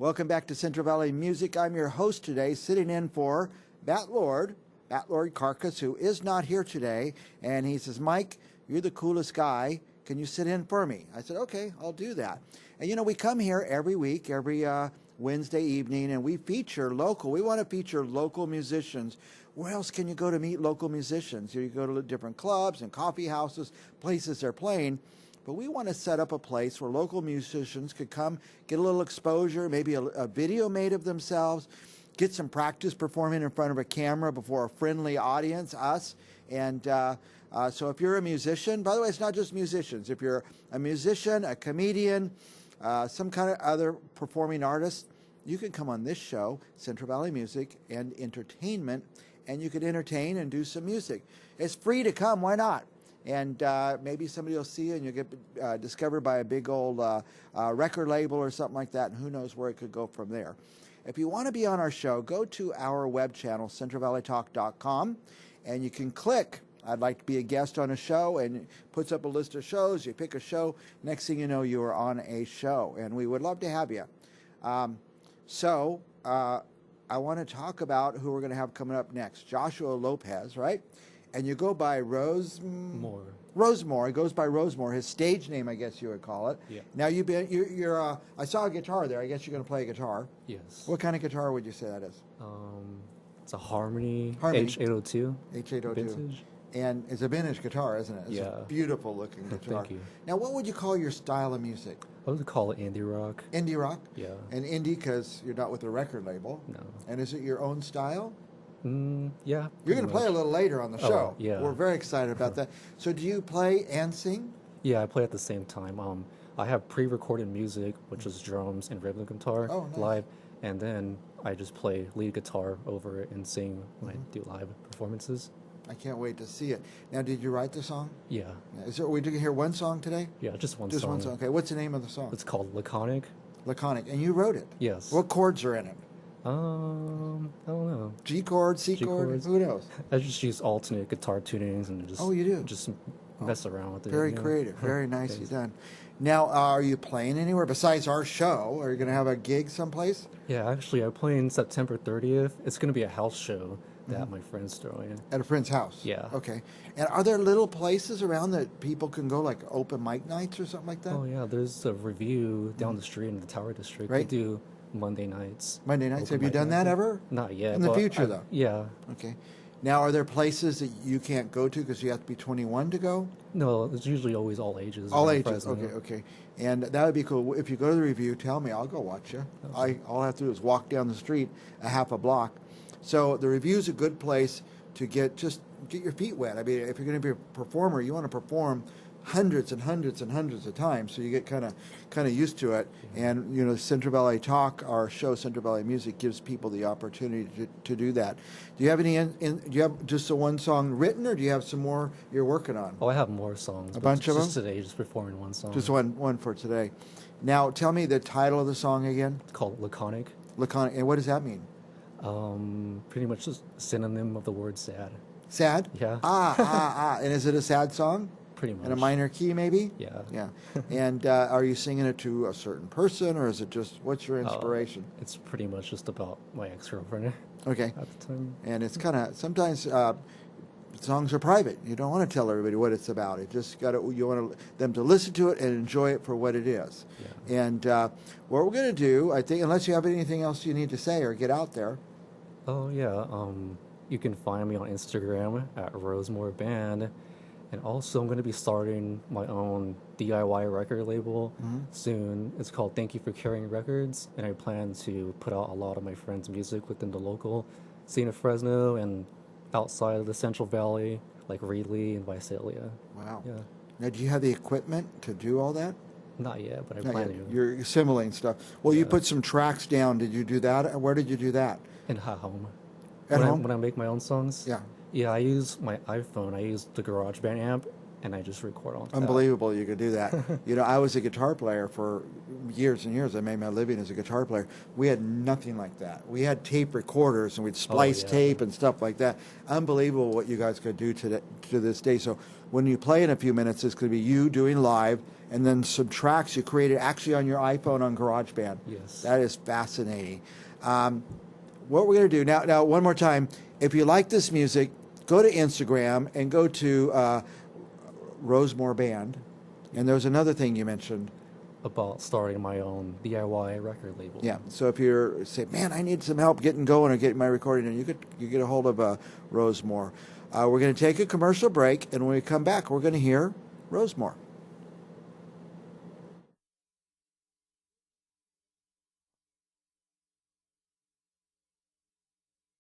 Welcome back to Central Valley Music. I'm your host today, sitting in for Bat Lord Carcass, who is not here today. And he says, Mike, you're the coolest guy. Can you sit in for me? I said, okay, I'll do that. And you know, we come here every week, every Wednesday evening, and we feature local. We want to feature local musicians. Where else can you go to meet local musicians? You go to different clubs and coffee houses, places they're playing. But we want to set up a place where local musicians could come, get a little exposure, maybe a video made of themselves, get some practice performing in front of a camera before a friendly audience, us. And so if you're a musician, by the way, it's not just musicians. If you're a musician, a comedian, some kind of other performing artist, you can come on this show, Central Valley Music and Entertainment, and you could entertain and do some music. It's free to come. Why not? And maybe somebody will see you and you'll get discovered by a big old record label or something like that, and who knows where it could go from there. If you want to be on our show, go to our web channel, centralvalleytalk.com, and you can click, I'd like to be a guest on a show, and it puts up a list of shows. You pick a show, next thing you know, you are on a show, and we would love to have you. So I want to talk about who we're going to have coming up next. Joshua Lopez, right? And you go by Rosemoor. Rosemoor. It goes by Rosemoor. His stage name, I guess you would call it. Yeah. Now you're. I saw a guitar there. I guess you're going to play a guitar. Yes. What kind of guitar would you say that is? It's a Harmony. Harmony. H802. H802. Vintage. And it's a vintage guitar, isn't it? It's a beautiful looking guitar. Thank you. Now, what would you call your style of music? I would call it indie rock. Indie rock. Yeah. And indie because you're not with a record label. No. And is it your own style? Yeah. You're going to play a little later on the show. Yeah. We're very excited about that. So do you play and sing? Yeah, I play at the same time. I have pre-recorded music, which is drums and rhythm guitar live, and then I just play lead guitar over it and sing when I do live performances. I can't wait to see it. Now, did you write the song? Yeah. Is there, we did hear one song today? Yeah, just one Just song. one song. Okay, what's the name of the song? It's called Laconic. Laconic. And you wrote it? Yes. What chords are in it? I don't know. G chord, C chord? chords. Who knows? I just use alternate guitar tunings and just you do? Just mess around with it. Very creative. Very nicely done. Now, are you playing anywhere besides our show? Are you going to have a gig someplace? Yeah, actually, I'm playing September 30th. It's going to be a house show that my friend's throwing. At a friend's house? Yeah. Okay. And are there little places around that people can go, like open mic nights or something like that? Oh, yeah. There's a review down the street in the Tower District. Right. They do Monday nights. Monday nights? Have you done that ever? Not yet. In the future, though? Yeah. Okay. Now, are there places that you can't go to because you have to be 21 to go? No, it's usually always all ages. All ages. Fresno. Okay. And that would be cool. If you go to the review, tell me. I'll go watch you. Okay. All I have to do is walk down the street a half a block. So the review's a good place to get your feet wet. I mean, if you're going to be a performer, you want to perform hundreds and hundreds and hundreds of times, so you get kind of used to it. And you know, Central Valley Talk, our show, Central Valley Music, gives people the opportunity to do that. Do you have any? Do you have just the one song written, or do you have some more you're working on? Oh, I have more songs. A bunch of them? Just today, just performing one song. Just one for today. Now, tell me the title of the song again. It's called Laconic. Laconic. And what does that mean? Pretty much just a synonym of the word sad. Sad? Yeah. And is it a sad song? Pretty much. In a minor key, maybe? Yeah. Yeah. And are you singing it to a certain person, or is it just, what's your inspiration? It's pretty much just about my ex-girlfriend. Okay. At the time. And it's kind of, sometimes songs are private. You don't want to tell everybody what it's about. You want them to listen to it and enjoy it for what it is. Yeah. And what we're going to do, I think, unless you have anything else you need to say or get out there. Oh, yeah. You can find me on Instagram at Rosemoor Band. And also, I'm going to be starting my own DIY record label soon. It's called Thank You for Carrying Records. And I plan to put out a lot of my friends' music within the local scene of Fresno and outside of the Central Valley, like Reedley and Visalia. Wow. Yeah. Now, do you have the equipment to do all that? Not yet, but I Not plan yet. to. You're assimilating stuff. Well, you put some tracks down. Did you do that? Where did you do that? And at home. At home? When I make my own songs? Yeah. Yeah, I use my iPhone. I use the GarageBand amp, and I just record on that. Unbelievable you could do that. You know, I was a guitar player for years and years I made my living as a guitar player, we had nothing like that. We had tape recorders and we'd splice yeah. tape and stuff like that. Unbelievable what you guys could do to this day. So when you play in a few minutes, it's going to be you doing live, and then some tracks you created actually on your iPhone on GarageBand. Yes. That is fascinating. What we're going to do now, one more time, if you like this music, go to Instagram and go to Rosemoor Band. And there's another thing you mentioned. About starting my own DIY record label. Yeah. So if you're say, man, I need some help getting going or getting my recording in, you get a hold of Rosemoor. We're going to take a commercial break, and when we come back, we're going to hear Rosemoor.